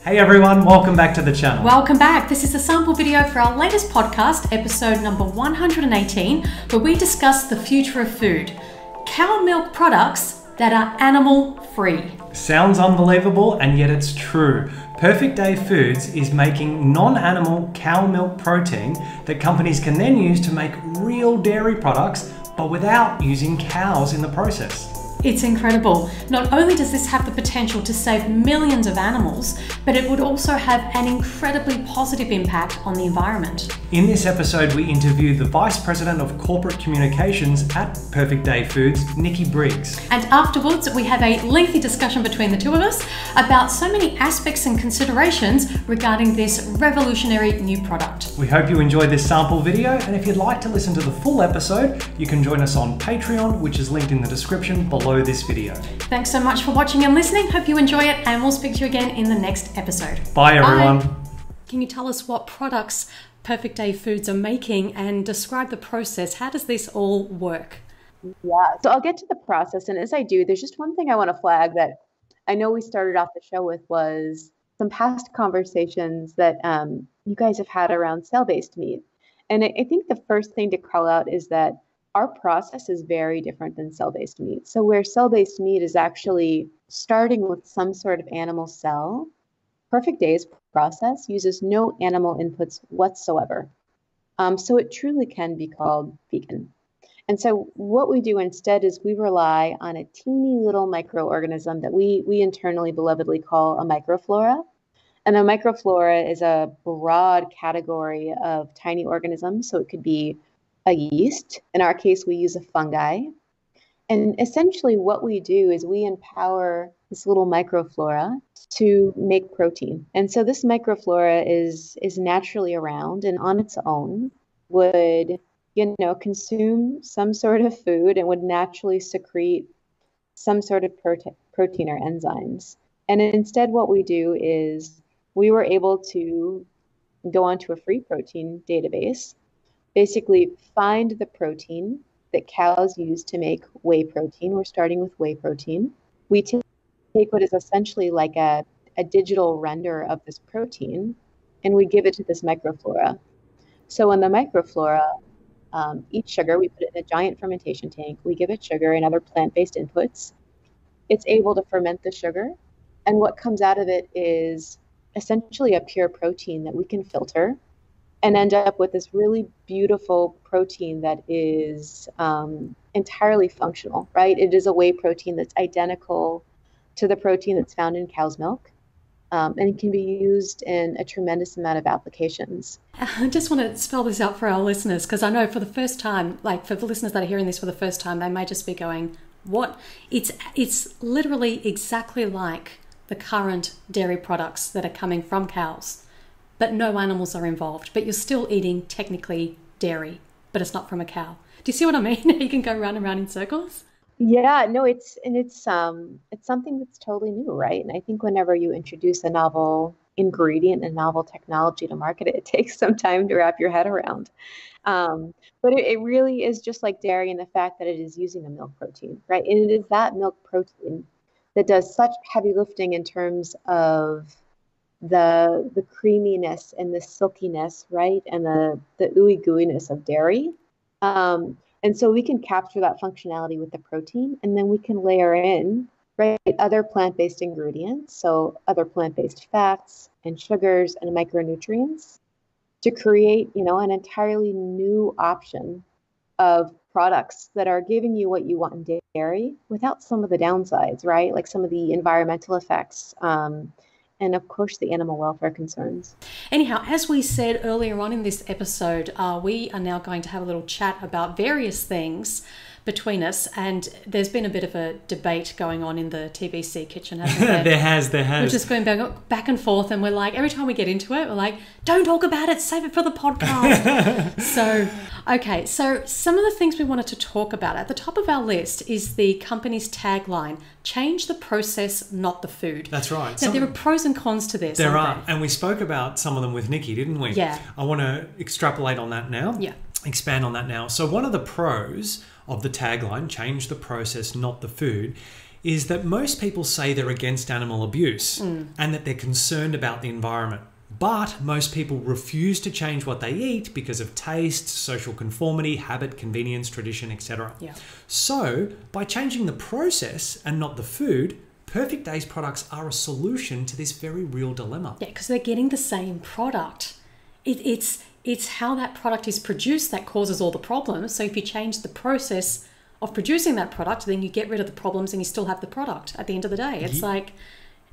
Hey everyone, welcome back to the channel. Welcome back. This is a sample video for our latest podcast, episode number 118, where we discuss the future of food. Cow milk products that are animal-free. Sounds unbelievable, and yet it's true. Perfect Day Foods is making non-animal cow milk protein that companies can then use to make real dairy products, but without using cows in the process. It's incredible. Not only does this have the potential to save millions of animals, but it would also have an incredibly positive impact on the environment. In this episode, we interviewed the Vice President of Corporate Communications at Perfect Day Foods, Nikki Briggs. And afterwards, we have a lengthy discussion between the two of us about so many aspects and considerations regarding this revolutionary new product. We hope you enjoyed this sample video, and if you'd like to listen to the full episode, you can join us on Patreon, which is linked in the description below this video. Thanks so much for watching and listening. Hope you enjoy it, and we'll speak to you again in the next episode. Bye everyone. Bye. Can you tell us what products Perfect Day Foods are making and describe the process? How does this all work? Yeah, so I'll get to the process, and as I do, there's just one thing I want to flag that I know we started off the show with was some past conversations that you guys have had around cell-based meat. And I think the first thing to call out is that our process is very different than cell-based meat. So where cell-based meat is actually starting with some sort of animal cell, Perfect Day's process uses no animal inputs whatsoever. So it truly can be called vegan. And so what we do instead is we rely on a teeny little microorganism that we internally belovedly call a microflora. And a microflora is a broad category of tiny organisms. So it could be a yeast. In our case, we use a fungi. And essentially what we do is we empower this little microflora to make protein. And so this microflora is naturally around and on its own would, consume some sort of food and would naturally secrete some sort of protein or enzymes. And instead what we do is we were able to go onto a free protein database, basically find the protein that cows use to make whey protein. We're starting with whey protein. We take what is essentially like a digital render of this protein, and we give it to this microflora. So in the microflora, each sugar, we put it in a giant fermentation tank. We give it sugar and other plant-based inputs. It's able to ferment the sugar, and what comes out of it is essentially a pure protein that we can filter and end up with this really beautiful protein that is entirely functional, right? It is a whey protein that's identical to the protein that's found in cow's milk. And it can be used in a tremendous amount of applications. I just want to spell this out for our listeners, because I know for the first time, like for the listeners that are hearing this for the first time, they may just be going, what? It's literally exactly like the current dairy products that are coming from cows, but no animals are involved, but you're still eating technically dairy, but it's not from a cow. Do you see what I mean? You can go round and round in circles. Yeah, no, it's something that's totally new, right? And I think whenever you introduce a novel ingredient and novel technology to market it, it takes some time to wrap your head around. But it really is just like dairy in the fact that it is using a milk protein, right? And it is that milk protein that does such heavy lifting in terms of the creaminess and the silkiness, right? And the ooey gooiness of dairy. And so we can capture that functionality with the protein, and then we can layer in, right, other plant-based ingredients, so other plant-based fats and sugars and micronutrients to create, an entirely new option of products that are giving you what you want in dairy without some of the downsides, right? Like some of the environmental effects, and of course the animal welfare concerns. Anyhow, as we said earlier on in this episode, we are now going to have a little chat about various things between us, and there's been a bit of a debate going on in the TBC kitchen, hasn't there? There has. We're just going back and forth, and we're like, every time we get into it, we're like, don't talk about it, save it for the podcast. So some of the things we wanted to talk about at the top of our list is the company's tagline, change the process, not the food. That's right. Now, there are pros and cons to this. There are, and we spoke about some of them with Nikki, didn't we? Yeah. I want to extrapolate on that now. Yeah. Expand on that now. So one of the pros of the tagline, change the process, not the food, is that most people say they're against animal abuse and that they're concerned about the environment. But most people refuse to change what they eat because of taste, social conformity, habit, convenience, tradition, etc. Yeah. So, by changing the process and not the food, Perfect Days products are a solution to this very real dilemma. Yeah, because they're getting the same product. It's how that product is produced that causes all the problems. So if you change the process of producing that product, then you get rid of the problems and you still have the product at the end of the day. It's like,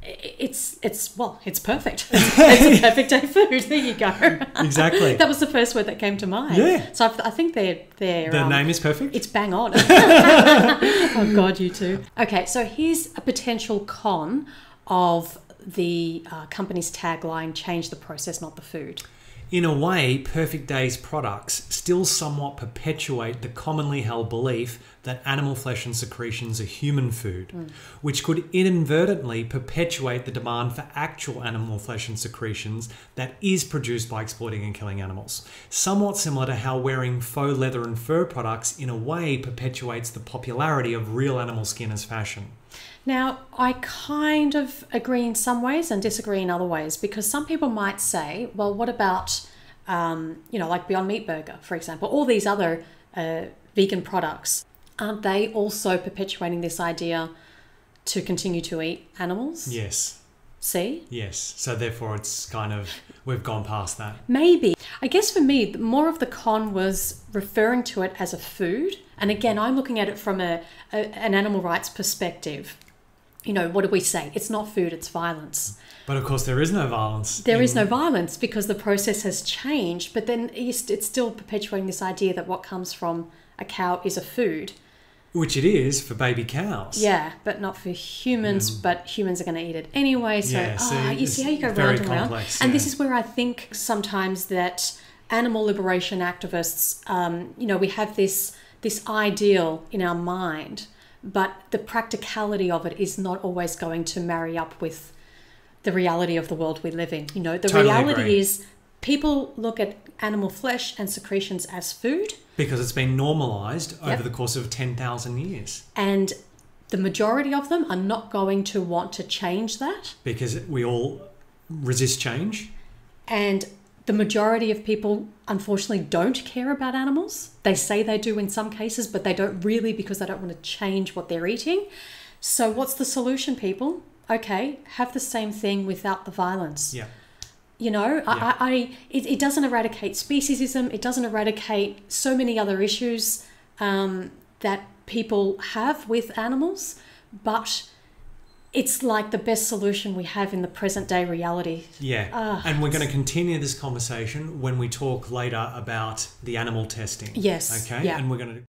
it's perfect. It's a perfect day food. There you go. Exactly. That was the first word that came to mind. Yeah. So I think they're the name is perfect. It's bang on. Oh God, you too. Okay, so here's a potential con of the company's tagline: "Change the process, not the food." In a way, Perfect Days products still somewhat perpetuate the commonly held belief that animal flesh and secretions are human food, which could inadvertently perpetuate the demand for actual animal flesh and secretions that is produced by exploiting and killing animals. Somewhat similar to how wearing faux leather and fur products in a way perpetuates the popularity of real animal skin as fashion. Now, I kind of agree in some ways and disagree in other ways, because some people might say, well, what about, like Beyond Meat Burger, for example, all these other vegan products, aren't they also perpetuating this idea to continue to eat animals? Yes. See? Yes. So therefore it's kind of, we've gone past that. Maybe. I guess for me, more of the con was referring to it as a food. And again, I'm looking at it from an animal rights perspective. What do we say? It's not food, it's violence. But of course there is no violence. There is no violence because the process has changed, but then it's still perpetuating this idea that what comes from a cow is a food. Which it is for baby cows. Yeah, but not for humans, but humans are going to eat it anyway. So, you see how you go round and round? And this is where I think sometimes that animal liberation activists, we have this ideal in our mind, but the practicality of it is not always going to marry up with the reality of the world we live in. The Totally reality agree. is people look at animal flesh and secretions as food. Because it's been normalised over the course of 10,000 years. And the majority of them are not going to want to change that. Because we all resist change. And the majority of people, unfortunately, don't care about animals. They say they do in some cases, but they don't really, because they don't want to change what they're eating. So what's the solution, people? Okay, have the same thing without the violence. Yeah. It doesn't eradicate speciesism. It doesn't eradicate so many other issues that people have with animals, but it's like the best solution we have in the present day reality. Yeah. And we're going to continue this conversation when we talk later about the animal testing. Yes. Okay. Yeah. And we're going to